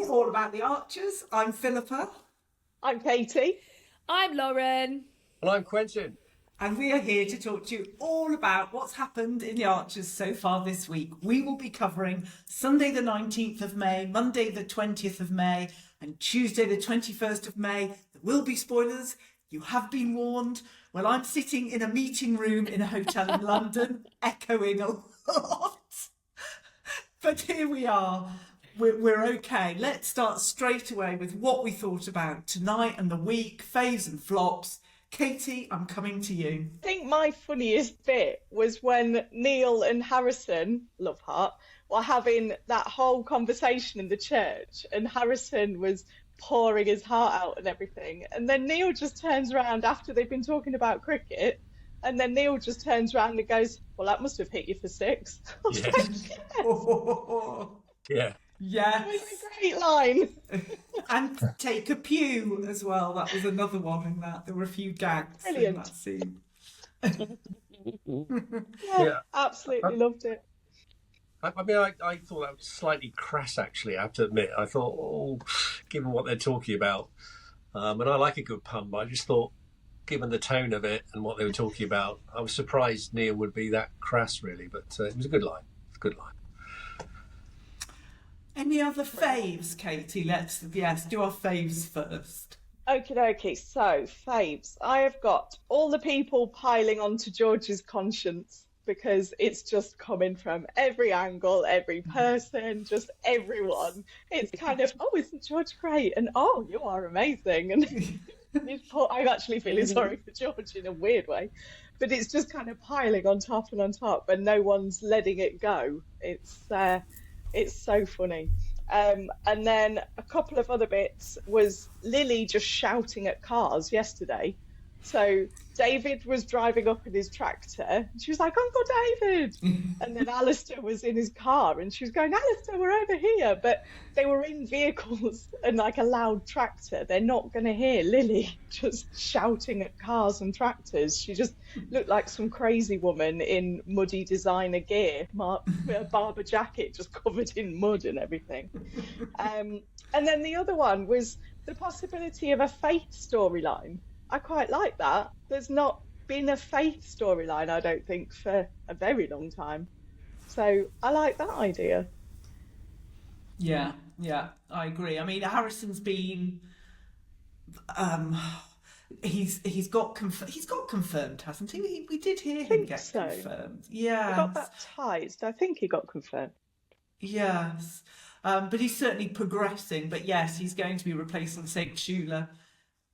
to All About the Archers. I'm Philippa. I'm Katie. I'm Lauren. And I'm Quentin. And we are here to talk to you all about what's happened in the Archers so far this week. We will be covering Sunday the 19th of May, Monday the 20th of May, and Tuesday the 21st of May. There will be spoilers. You have been warned. Well, I'm sitting in a meeting room in a hotel in London, echoing a lot. But here we are. We're okay. Let's start straight away with what we thought about tonight and the week, faves and flops. Katie, I'm coming to you. I think my funniest bit was when Neil and Harrison, love heart, were having that whole conversation in the church, and Harrison was pouring his heart out and everything. And then Neil just turns around after they've been talking about cricket, and then Neil just turns around and goes, "Well, that must have hit you for six." I was like, yes. Yeah. Yes. It was a great line. And take a pew as well. That was another one in that. There were a few gags in that scene. Yeah, absolutely loved it. I thought that was slightly crass, actually, I have to admit. I thought, given what they're talking about, and I like a good pun, but I just thought, given the tone of it and what they were talking about, I was surprised Neil would be that crass, really. But it was a good line. It's a good line. Any other faves, Katie? Let's do our faves first. Okie dokie, so faves. I have got all the people piling onto George's conscience because it's just coming from every angle, every person, just everyone. It's kind of, isn't George great? And you are amazing. And I'm actually feeling sorry for George in a weird way. But it's just kind of piling on top and on top, and no one's letting it go. It's so funny. And then a couple of other bits was Lily just shouting at cars yesterday. So David was driving up in his tractor, and she was like, "Uncle David!" And then Alistair was in his car, and she was going, "Alistair, we're over here." But they were in vehicles and like a loud tractor. They're not going to hear Lily just shouting at cars and tractors. She just looked like some crazy woman in muddy designer gear, a Barber jacket just covered in mud and everything. And then the other one was the possibility of a faith storyline. I quite like that. There's not been a faith storyline, I don't think, for a very long time. So I like that idea. Yeah, I agree. I mean, Harrison's been, he's got confirmed, hasn't he? We did hear him get confirmed. Yeah, he got baptised. I think he got confirmed. Yes, but he's certainly progressing. But yes, he's going to be replacing St. Shula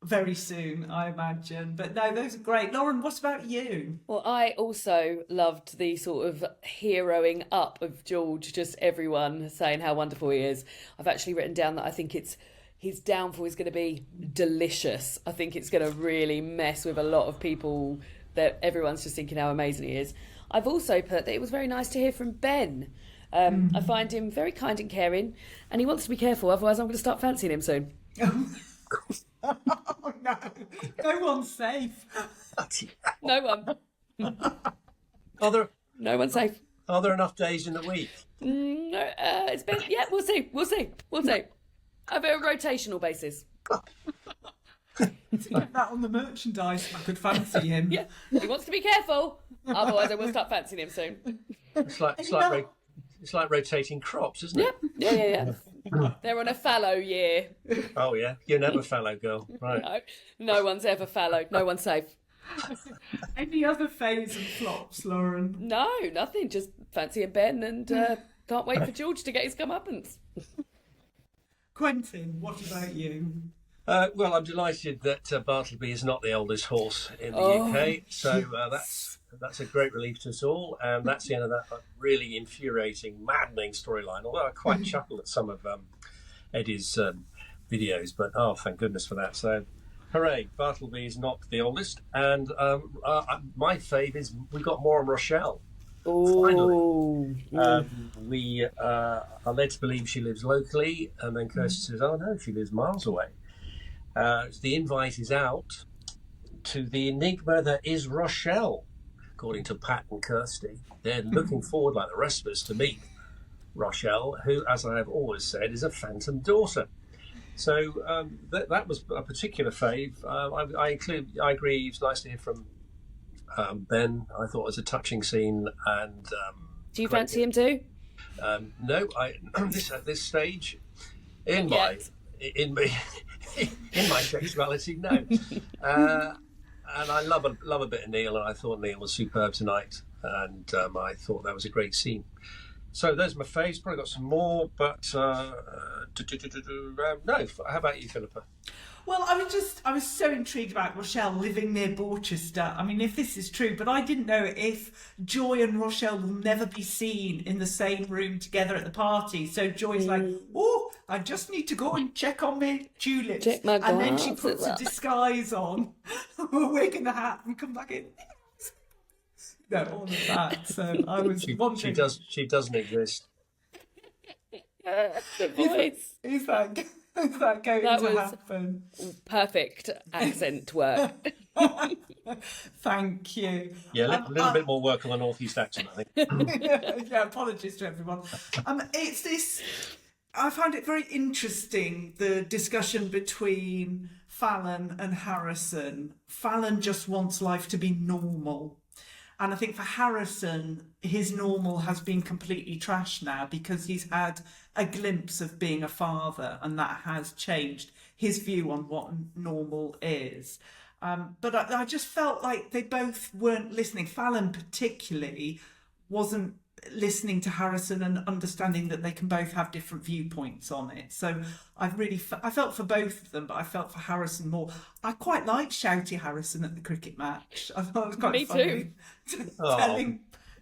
very soon, I imagine. But no, those are great. Lauren, what about you? Well, I also loved the sort of heroing up of George, just everyone saying how wonderful he is. I've actually written down that I think his downfall is going to be delicious. I think it's going to really mess with a lot of people, that everyone's just thinking how amazing he is. I've also put that it was very nice to hear from Ben. I find him very kind and caring, and he wants to be careful, otherwise I'm going to start fancying him soon. Oh no, no one's safe. No one. No one's safe. Are there enough days in the week? No, it's been. Yeah, we'll see. A very rotational basis. To get that on the merchandise, I could fancy him. Yeah, he wants to be careful, otherwise I will start fancying him soon. It's like rotating crops, isn't it? Yeah. They're on a fallow year. Oh yeah, you're never fallow, girl. Right? No one's ever fallow. No one's safe. Any other faves and flops, Lauren? No, nothing. Just fancying Ben, and can't wait for George to get his comeuppance. Quentin, what about you? Well, I'm delighted that Bartleby is not the oldest horse in the UK, so that's a great relief to us all, and that's the end of that really infuriating, maddening storyline, although I quite chuckle at some of Eddie's videos, but thank goodness for that. So hooray, Bartleby is not the oldest, and my fave is we got more on Rochelle. Finally. We are led to believe she lives locally, and then Kirsty says, "Oh no, she lives miles away." So the invite is out to the enigma that is Rochelle, according to Pat and Kirsty. They're looking forward, like the rest of us, to meet Rochelle, who, as I have always said, is a phantom daughter. So that was a particular fave. I agree. It's nice to hear from Ben. I thought it was a touching scene. And do you fancy him too? No, at this stage in my sexuality, no. And I love a bit of Neil, and I thought Neil was superb tonight, and I thought that was a great scene. So there's my faves. Probably got some more, but no. How about you, Philippa? Well, I was so intrigued about Rochelle living near Borchester. I mean, if this is true, but I didn't know if Joy and Rochelle will never be seen in the same room together at the party. So Joy's like, oh, I just need to go and check on my tulips. Check my and then she glasses puts a up. disguise on, a wig and a hat, and come back in. No, all of that. So I was wondering. She doesn't exist. The voice. Is that going to happen? Perfect accent work. Thank you. Yeah, a little bit more work on the northeast accent, I think. Yeah, apologies to everyone. It's this. I find it very interesting, the discussion between Fallon and Harrison. Fallon just wants life to be normal. And I think for Harrison, his normal has been completely trashed now because he's had a glimpse of being a father, and that has changed his view on what normal is. But I just felt like they both weren't listening. Fallon particularly wasn't listening to Harrison and understanding that they can both have different viewpoints on it. So I felt for both of them, but I felt for Harrison more. I quite liked shouty Harrison at the cricket match. I thought it was quite funny.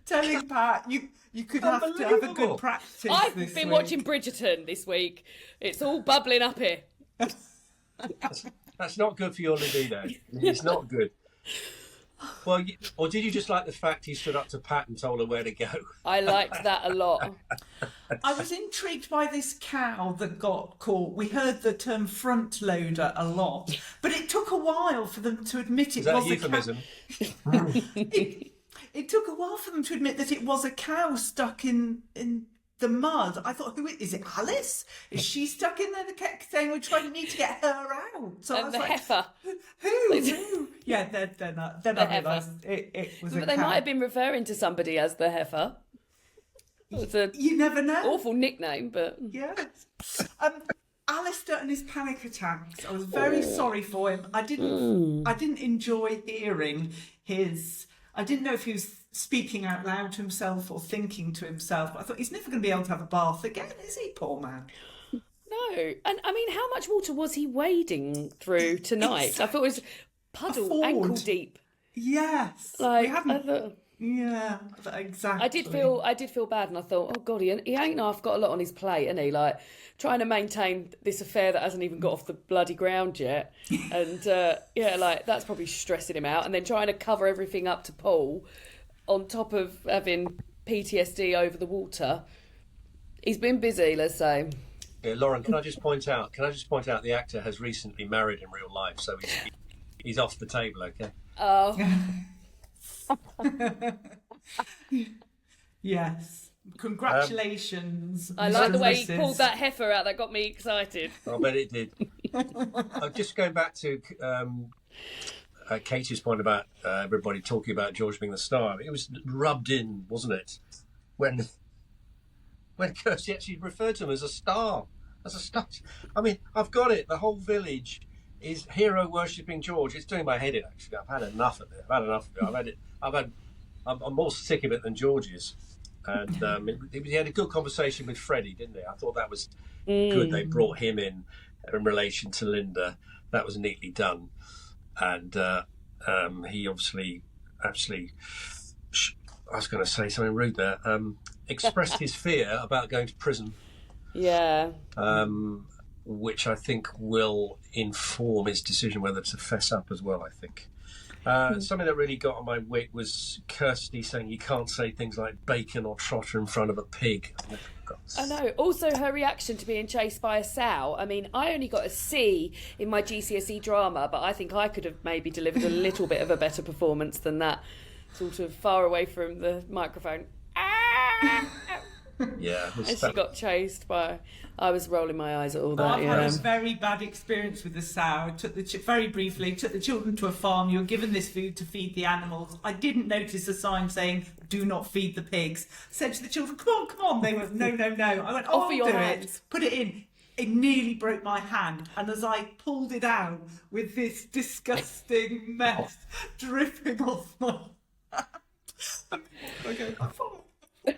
Telling Pat you could have to have a good practice. I've been watching Bridgerton this week. It's all bubbling up here. That's not good for your libido. It's not good. Well, or did you just like the fact he stood up to Pat and told her where to go? I liked that a lot. I was intrigued by this cow that got caught. We heard the term front loader a lot, but it took a while for them to admit it was a euphemism? It took a while for them to admit that it was a cow stuck in the mud. I thought, who is it? Alice? Is she stuck in there? They kept saying we need to get her out. So And I was the like, heifer. Who? Yeah, they're not. Then I realised it was a But they cow. might have been referring to somebody as the heifer. It's a You never know. awful nickname, but Yeah. Alistair and his panic attacks. I was very sorry for him. I didn't enjoy hearing his. I didn't know if he was speaking out loud to himself or thinking to himself. But I thought he's never going to be able to have a bath again, is he, poor man? no. And I mean, how much water was he wading through tonight? I thought it was puddle, ford. ankle deep. Yes. Like we haven't. I thought. Yeah, exactly. I did feel bad, and I thought, oh God, he ain't half got a lot on his plate, ain't he? Like trying to maintain this affair that hasn't even got off the bloody ground yet, and like that's probably stressing him out. And then trying to cover everything up to Paul, on top of having PTSD over the water. He's been busy, let's say. Yeah, Lauren, can I just point out the actor has recently married in real life, so he's off the table, okay? Oh, Yes. Congratulations. I like the way he Mrs. pulled that heifer out. That got me excited. I bet it did. Just going back to Katie's point about everybody talking about George being the star. It was rubbed in, wasn't it? When Kirsty actually referred to him as a star. I mean, I've got it. The whole village is hero worshipping George. It's doing my head in, actually. I've had enough of it. I'm more sick of it than George is. And he had a good conversation with Freddie, didn't he? I thought that was good. They brought him in relation to Linda. That was neatly done. And he obviously, actually, I was going to say something rude there, expressed his fear about going to prison. Yeah. Which I think will inform his decision whether to fess up as well, I think. Something that really got on my wick was Kirsty saying you can't say things like bacon or trotter in front of a pig. I know. Also, her reaction to being chased by a sow. I mean, I only got a C in my GCSE drama, but I think I could have maybe delivered a little bit of a better performance than that. Sort of far away from the microphone. Yeah. And she got chased by... I was rolling my eyes at all that. I've had a very bad experience with the sow. Very briefly, took the children to a farm. You're given this food to feed the animals. I didn't notice a sign saying, do not feed the pigs. Said to the children, come on. They went, no. I went, Offer your I'll do hands. it. Put it in. It nearly broke my hand. And as I pulled it out with this disgusting mess dripping off my hand, I go, I'm fine.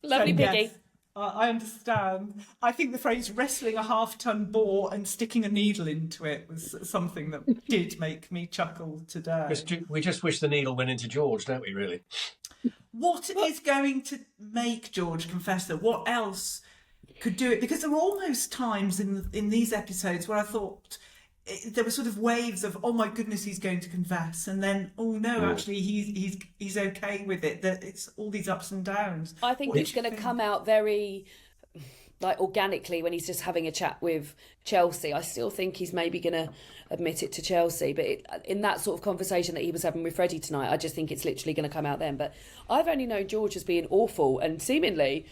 Lovely So, piggy. yes, I understand. I think the phrase wrestling a half-ton boar and sticking a needle into it was something that did make me chuckle today. We just wish the needle went into George, don't we, really? What is going to make George confess, though? What else could do it? Because there were almost times in these episodes where I thought there were sort of waves of, oh my goodness, he's going to confess, and then, oh no, actually he's okay with it. That it's all these ups and downs. I think it's going to come out very organically when he's just having a chat with Chelsea. I still think he's maybe going to admit it to Chelsea, but in that sort of conversation that he was having with Freddie tonight, I just think it's literally going to come out then. But I've only known George as being awful, and seemingly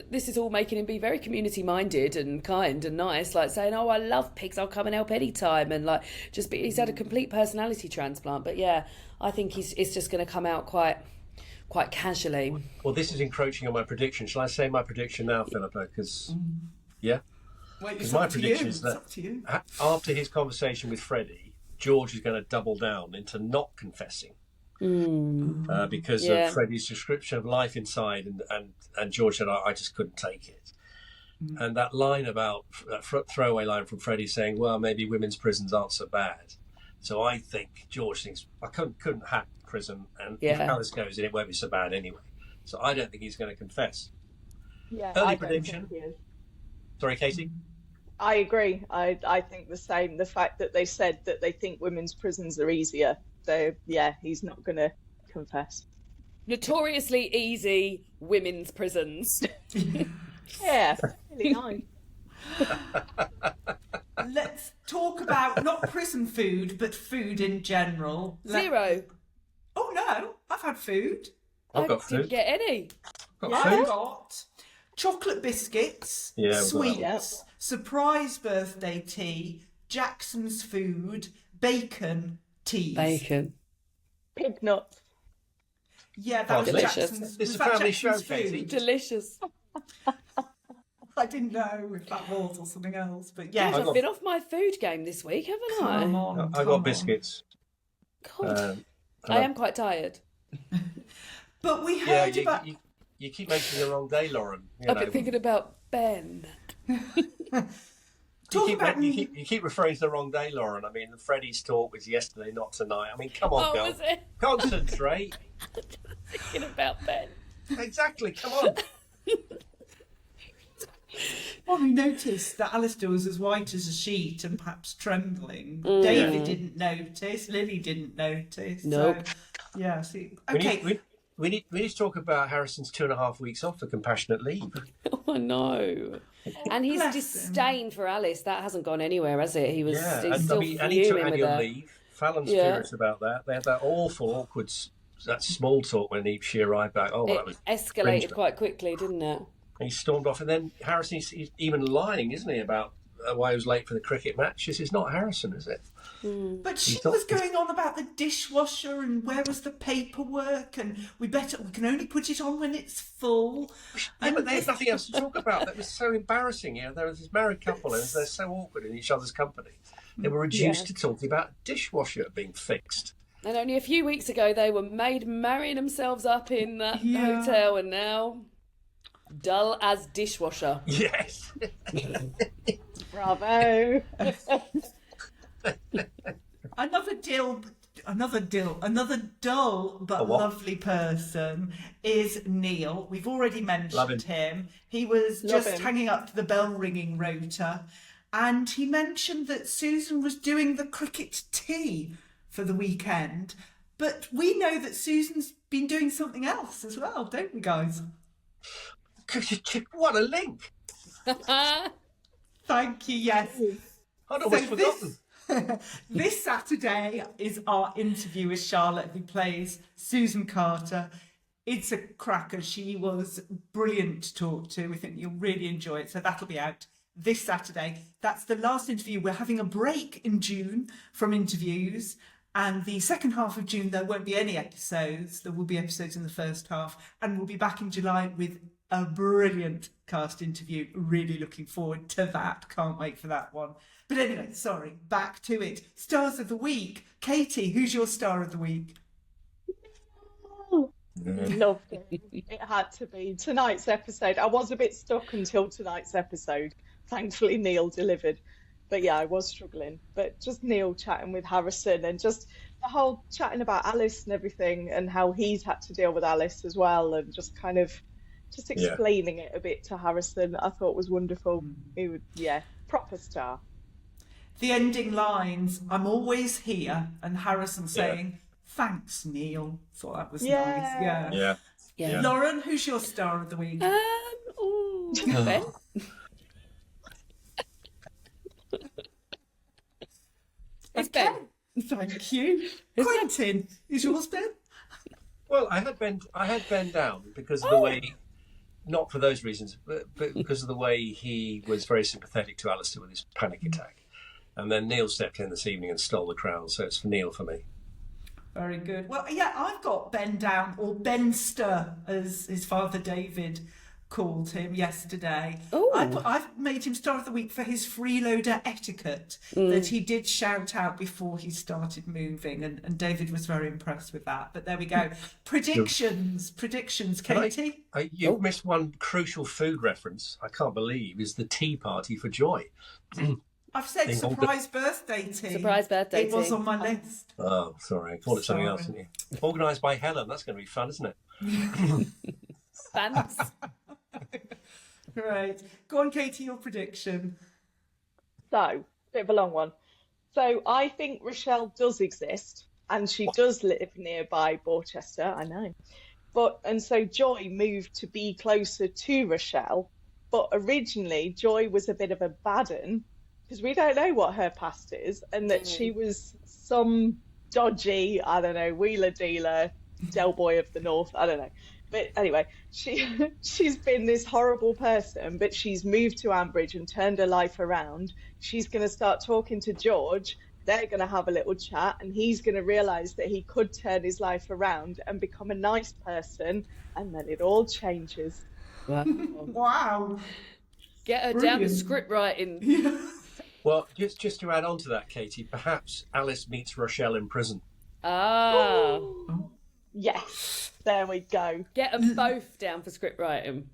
this is all making him be very community-minded and kind and nice, like saying, oh, I love pigs, I'll come and help anytime, and he's had a complete personality transplant. But yeah, I think it's just going to come out quite casually. Well, this is encroaching on my prediction. Shall I say my prediction now, Philippa? Because, yeah? Because my prediction is that after his conversation with Freddie, George is going to double down into not confessing. Because of Freddie's description of life inside, and George said, I just couldn't take it. And that line about that throwaway line from Freddie saying, well, maybe women's prisons aren't so bad. So I think George thinks I couldn't hack prison, and if Alice goes in, it won't be so bad anyway. So I don't think he's going to confess. Yeah, Early prediction. Sorry, Katie. I agree. I think the same. The fact that they said that they think women's prisons are easier. So, yeah, he's not going to confess. Notoriously easy women's prisons. Yeah, really nice. Let's talk about not prison food, but food in general. Zero. Oh, no, I've had food. I've got didn't food. get any. I've got chocolate biscuits, Yeah, sweets, surprise birthday tea, Jackson's food, bacon, teas. Bacon. Pig nuts. Yeah, that was delicious. Jackson's. It's was a that family Jackson's show, Katie. food? Delicious. I didn't know if that was or something else, but yeah. I've been off my food game this week, haven't I? Come on, I got biscuits. God. I am quite tired. But we Yeah, heard about... you keep making the wrong day, Lauren. I've been thinking about Ben. You keep referring to the wrong day, Lauren. I mean, Freddie's talk was yesterday, not tonight. I mean, come on, girl. Was it? Concentrate. Thinking about Ben. Exactly, come on. Well, we noticed that Alistair was as white as a sheet and perhaps trembling. David didn't notice. Lily didn't notice. Nope. So, yeah, see. Okay. We need to talk about Harrison's 2.5 weeks off for compassionate leave. Oh, no. And his Bless disdain for Alice, that hasn't gone anywhere, has it? He's and still he took fuming with annual her. leave. Fallon's curious about that. They had that awkward, that small talk when she arrived back. Oh, that was It escalated cringe. quite quickly, didn't it? He stormed off, and then Harrison, he's even lying, isn't he, about why he was late for the cricket match? This is not Harrison, is it? But she was going on about the dishwasher and where was the paperwork and we can only put it on when it's full. Yeah, but there's nothing else to talk about. That was so embarrassing. You know, there was this married couple and they're so awkward in each other's company. They were reduced to talking about dishwasher being fixed. And only a few weeks ago they were marrying themselves up in that hotel, and now dull as dishwasher. Yes. Bravo. Another dull but lovely person is Neil. We've already mentioned him. He was just hanging up to the bell ringing rota, and he mentioned that Susan was doing the cricket tea for the weekend. But we know that Susan's been doing something else as well, don't we, guys? What a link! Thank you. Yes. I'd almost forgotten. This Saturday is our interview with Charlotte, who plays Susan Carter It's a cracker. She was brilliant to talk to. We think you'll really enjoy it. So that'll be out this Saturday. That's the last interview. We're having a break in June from interviews. And the second half of June, there won't be any episodes. There will be episodes in the first half. And we'll be back in July with a brilliant cast interview. Really looking forward to that. Can't wait for that one. But anyway, sorry, back to it. Stars of the week. Katie, who's your star of the week? Loved it. It had to be tonight's episode. I was a bit stuck until tonight's episode. Thankfully, Neil delivered. But yeah, I was struggling. But just Neil chatting with Harrison and just the whole chatting about Alice and everything and how he's had to deal with Alice as well and just kind of just explaining it a bit to Harrison, I thought was wonderful. He would, proper star. The ending lines, I'm always here, and Harrison saying, thanks, Neil. Thought that was nice. Yeah. Lauren, who's your star of the week? Ben. It's Ben. Thank you. Quentin, is yours Ben? Well, I had Ben down because of the way, not for those reasons, but because of the way he was very sympathetic to Alistair with his panic attack. And then Neil stepped in this evening and stole the crown, so it's for Neil for me. Very good. Well, yeah, I've got Ben down, or Benster, as his father David called him yesterday. I've made him star of the week for his freeloader etiquette that he did shout out before he started moving, and David was very impressed with that. But there we go. Predictions, Katie? You've missed one crucial food reference, I can't believe, is the tea party for Joy. I've said surprise birthday tea. Surprise birthday tea. It was on my list. Oh, sorry. I called it something else, didn't you? Organised by Helen. That's going to be fun, isn't it? Thanks. Right. Go on, Katie, your prediction. So, bit of a long one. So, I think Rochelle does exist, and she does live nearby Borchester, I know. And so Joy moved to be closer to Rochelle, but originally Joy was a bit of a bad un, because we don't know what her past is, and that she was some dodgy, I don't know, wheeler dealer, Del Boy of the North, I don't know. But anyway, she's been this horrible person, but she's moved to Ambridge and turned her life around. She's going to start talking to George. They're going to have a little chat, and he's going to realise that he could turn his life around and become a nice person, and then it all changes. Wow. Get her down to script writing. Yeah. Well, just to add on to that, Katie, perhaps Alice meets Rochelle in prison. Ah. Yes, there we go. Get them both down for script writing.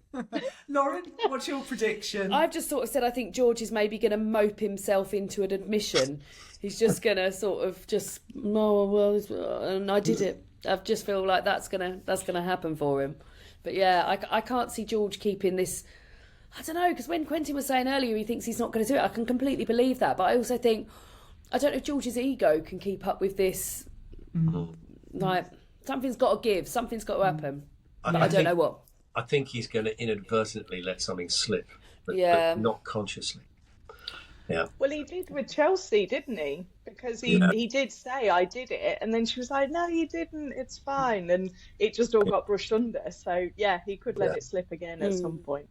Lauren, what's your prediction? I've just sort of said I think George is maybe going to mope himself into an admission. He's just going to sort of just, and I did it. I just feel like that's gonna happen for him. But yeah, I can't see George keeping this. I don't know, because when Quentin was saying earlier he thinks he's not going to do it, I can completely believe that. But I also think, I don't know if George's ego can keep up with this. Like, something's got to give, something's got to happen. But I don't know what. I think he's going to inadvertently let something slip, but not consciously. Yeah. Well, he did with Chelsea, didn't he? Because he did say, I did it. And then she was like, no, you didn't. It's fine. And it just all got brushed under. So, yeah, he could let it slip again at some point.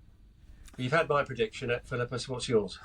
You've had my prediction, Philippa, so what's yours?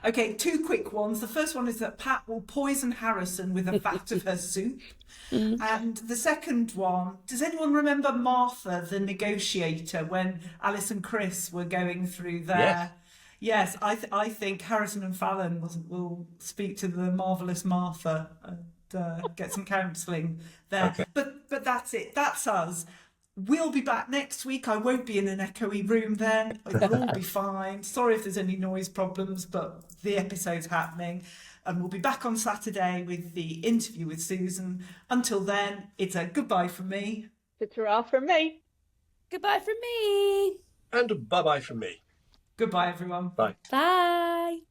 Okay, two quick ones. The first one is that Pat will poison Harrison with a vat of her soup. And the second one, does anyone remember Martha, the negotiator, when Alice and Chris were going through their... Yes, I think Harrison and Fallon will speak to the marvellous Martha and get some counselling there. Okay. But that's it. That's us. We'll be back next week. I won't be in an echoey room then. It'll all be fine. Sorry if there's any noise problems, but the episode's happening. And we'll be back on Saturday with the interview with Susan. Until then, it's a goodbye from me. Ta-ra from me. Goodbye from me. And bye-bye from me. Goodbye, everyone. Bye. Bye.